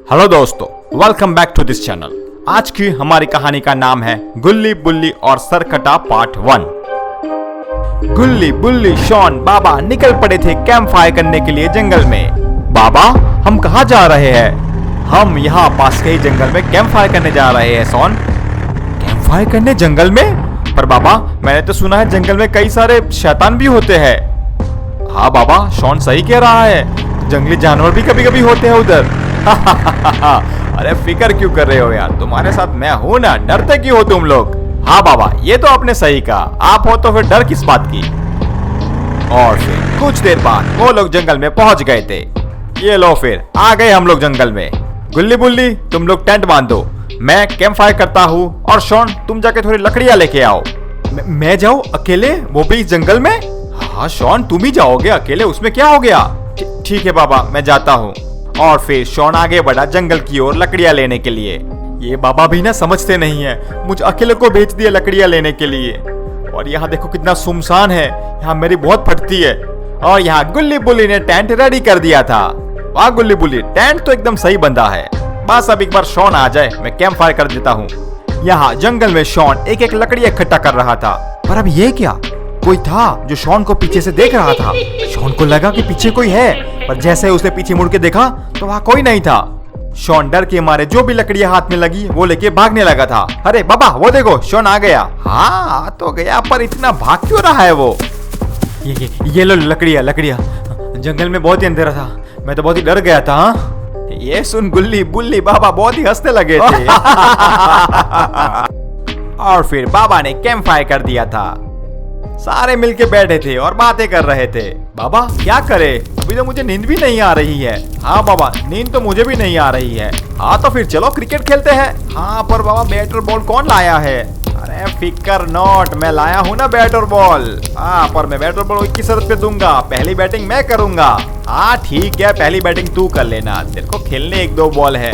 Hello दोस्तों, welcome back to this channel. आज की हमारी कहानी का नाम है गुल्ली बुल्ली और सरकटा पार्ट 1। गुल्ली बुल्ली शॉन बाबा निकल पड़े थे कैंप फायर करने के लिए जंगल में। बाबा, हम कहाँ जा रहे हैं? हम यहाँ पास के ही जंगल में कैंप फायर करने जा रहे हैं। शॉन, कैंप फायर करने जंगल में? पर बाबा, मैंने तो सुना है जंगल में कई सारे शैतान भी होते हैं। हाँ बाबा, शॉन सही कह रहा है, जंगली जानवर भी कभी कभी होते हैं उधर। अरे फिक्र क्यों कर रहे हो यार, तुम्हारे साथ मैं हूं ना, डरते क्यों हो तुम लोग? हाँ बाबा, ये तो आपने सही कहा, आप हो तो फिर डर किस बात की। और फिर कुछ देर बाद वो लोग जंगल में पहुंच गए थे। ये लो, फिर आ गए हम लोग जंगल में। गुल्ली बुल्ली, तुम लोग टेंट बांधो, मैं कैंप फायर करता हूँ। और शॉन, तुम जाके थोड़ी लकड़ियां लेके आओ। मैं जाऊँ अकेले, वो भी इस जंगल में? हाँ शॉन, तुम ही जाओगे अकेले, उसमें क्या हो गया? ठीक है बाबा, मैं जाता हूँ। और फिर शॉन आगे बढ़ा जंगल की ओर लकड़ियां लेने के लिए। ये बाबा भी ना समझते नहीं है, मुझे अकेले को भेज दिया लकड़ियां लेने के लिए। और यहाँ देखो कितना सुनसान है, यहाँ मेरी बहुत फटती है। और यहाँ गुल्ली बुल्ली ने टेंट रेडी कर दिया था। वाह गुल्ली बुल्ली, टेंट तो एकदम सही बंधा है। बस अब एक बार शॉन आ जाए, मैं कैंप फायर कर देता हूँ। यहाँ जंगल में शॉन एक एक लकड़ी इकट्ठा कर रहा था। पर अब ये क्या, कोई था जो शॉन को पीछे से देख रहा था। शॉन को लगा कि पीछे कोई है, पर जैसे उसने पीछे मुड़ के देखा तो वहाँ कोई नहीं था। शॉन डर के मारे जो भी लकड़ियां हाथ में लगी वो लेके भागने लगा था। अरे बाबा, वो देखो शॉन आ गया। हाँ तो गया, पर इतना भाग क्यों रहा है वो? ये लो लकड़ियां। जंगल में बहुत ही अंधेरा था, मैं तो बहुत ही डर गया था। हाँ? ये सुन गुल्ली बुल्ली बाबा बहुत ही हंसने लगे थे। और फिर बाबा ने कैंप फायर कर दिया था। सारे मिलके बैठे थे और बातें कर रहे थे। बाबा क्या करे, अभी तो मुझे नींद भी नहीं आ रही है। हाँ बाबा, नींद तो मुझे भी नहीं आ रही है। हाँ तो फिर चलो क्रिकेट खेलते हैं। हाँ पर बाबा, बैट और बॉल कौन लाया है? अरे फिकर नॉट, मैं लाया हूँ ना बैट और बॉल। हाँ पर मैं बैट और बॉल की शर्त पे दूंगा, पहली बैटिंग मैं करूंगा। हाँ ठीक है, पहली बैटिंग तू कर लेना, तेरे को खेलने एक दो बॉल है।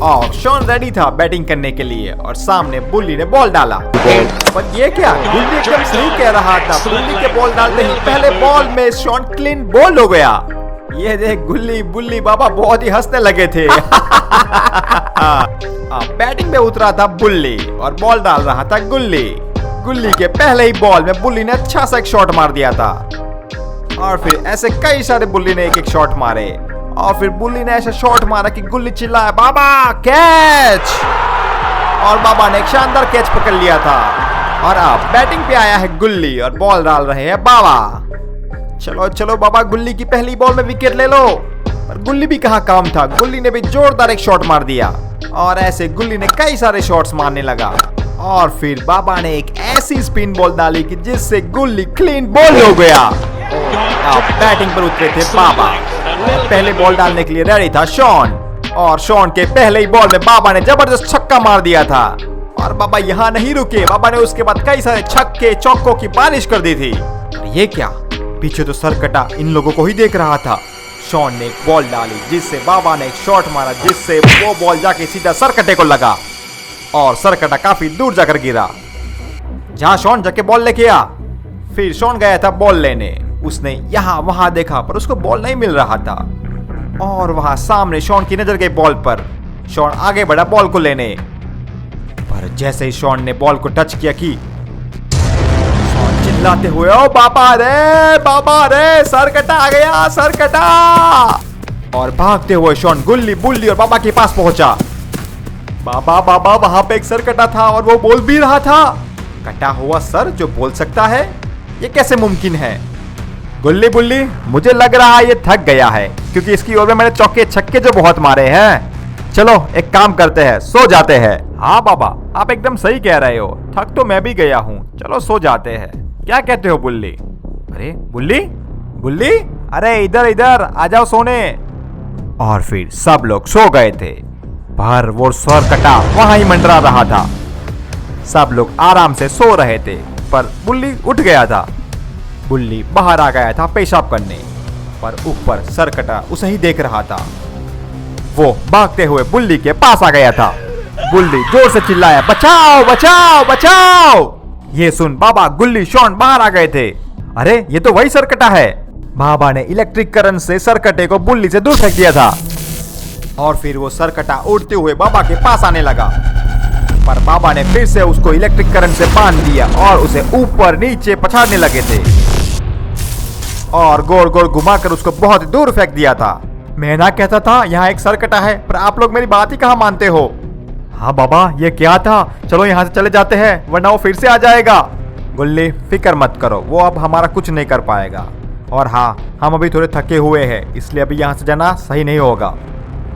और शॉन रेडी था बैटिंग करने के लिए और सामने बुल्ली ने बॉल डाला। पर ये क्या, बुल्ली एकदम सही कह रहा था। बुल्ली के बॉल डालते ही पहले बॉल में शॉन क्लीन बॉल हो गया। ये देख गुल्ली बुल्ली बाबा बहुत ही हंसने लगे थे। बैटिंग पे उतरा था बुल्ली और बॉल डाल रहा था गुल्ली। गुल्ली के पहले ही बॉल में बुल्ली ने अच्छा सा एक शॉट मार दिया था। और फिर ऐसे कई सारे बुल्ली ने एक एक शॉट मारे। और फिर बुल्ली ने ऐसा शॉट मारा कि गुल्ली चिल्लाया, बाबा कैच! और बाबा ने एक शानदार कैच पकड़ लिया था। और अब बैटिंग पे आया है गुल्ली और बॉल डाल रहे हैं बाबा। चलो चलो बाबा, गुल्ली की पहली बॉल में विकेट ले लो। पर गुल्ली भी कहाँ काम था, गुल्ली ने भी जोरदार एक शॉट मार दिया। और ऐसे गुल्ली ने कई सारे शॉट्स मारने लगा। और फिर बाबा ने एक ऐसी स्पिन बॉल डाली कि जिससे गुल्ली क्लीन बॉल हो गया। अब बैटिंग पर उतरे थे बाबा। पहले बॉल डालने के लिए रेडी था शॉन। और शॉन के पहले ही बॉल में बाबा ने जबरदस्त छक्का मार दिया था। और बाबा यहाँ नहीं रुके, बाबा ने उसके बाद कई सारे छक्के चौकों की बारिश कर दी थी। और ये क्या, पीछे तो सरकटा इन लोगों को ही देख रहा था। शॉन ने एक बॉल डाली जिससे बाबा ने एक शॉट मारा, जिससे वो बॉल जाके सीधा सरकटे को लगा और सरकटा काफी दूर जाकर गिरा, जहां शॉन जाके बॉल लेके आ। फिर शॉन गया था बॉल लेने। उसने यहाँ वहां देखा पर उसको बॉल नहीं मिल रहा था। और वहां सामने शॉन की नजर गई बॉल पर। शॉन आगे बढ़ा बॉल को लेने, पर जैसे ही शॉन ने बॉल को टच किया कि शॉन चिल्लाते हुए, ओ बाबा रे सरकटा आ गया, सरकटा! और भागते हुए शॉन गुल्ली बुल्ली और बाबा के पास पहुंचा। बाबा वहां पे एक सरकटा था और वो बोल भी रहा था। कटा हुआ सर जो बोल सकता है, ये कैसे मुमकिन है? गुल्ली बुल्ली, मुझे लग रहा है ये थक गया है, क्योंकि इसकी ओर में मैंने चौके छक्के जो बहुत मारे हैं। चलो एक काम करते हैं, सो जाते हैं। हाँ बाबा, आप एकदम सही कह रहे हो, थक तो मैं भी गया हूँ, चलो सो जाते हैं। क्या कहते हो बुल्ली? अरे बुल्ली, अरे इधर आ जाओ सोने। और फिर सब लोग सो गए थे, पर वो सरकटा वहां ही मंडरा रहा था। सब लोग आराम से सो रहे थे, पर बुल्ली उठ गया था। बुल्ली बाहर आ गया था पेशाब करने, पर ऊपर सरकटा उसे ही देख रहा था। वो भागते हुए बुल्ली के पास आ गया था। बुल्ली जोर से चिल्लाया, बचाओ बचाओ बचाओ! ये सुन बाबा, गुल्ली शॉन बाहर आ गए थे। अरे ये तो वही सरकटा है। बाबा ने इलेक्ट्रिक करंट से सरकटे को बुल्ली से दूर फेंक दिया था। और फिर वो सरकटा उड़ते हुए बाबा के पास आने लगा, पर बाबा ने फिर से उसको इलेक्ट्रिक करंट से बांध दिया और उसे ऊपर नीचे पछाड़ने लगे थे और गोल गोल घुमाकर उसको बहुत दूर फेंक दिया था। मैं ना कहता था यहाँ एक सरकटा है, पर आप लोग मेरी बात ही कहाँ मानते हो। हाँ बाबा, ये क्या था, चलो यहाँ से चले जाते हैं वरना वो फिर से आ जाएगा। गुल्ली फिक्र मत करो, वो अब हमारा कुछ नहीं कर पाएगा। और हाँ, हम अभी थोड़े थके हुए हैं, इसलिए अभी यहाँ से जाना सही नहीं होगा।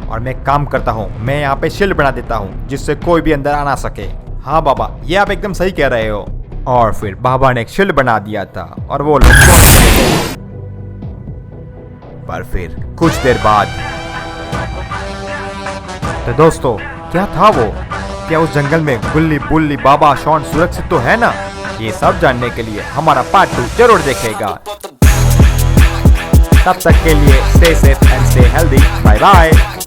और मैं काम करता हूँ, मैं यहाँ पे शील्ड बना देता हूँ जिससे कोई भी अंदर आ ना सके। हाँ बाबा, ये आप एकदम सही कह रहे हो। और फिर बाबा ने एक शील्ड बना दिया था और वो लोग चले गए। पर फिर कुछ देर बाद, तो दोस्तों क्या था वो? क्या उस जंगल में गुल्ली, बुल्ली, बाबा, शॉन सुरक्षित तो है ना? ये सब जानने के लिए हमारा पार्ट 2 जरूर देखेगा। तब तक के लिए stay safe and stay healthy. Bye bye.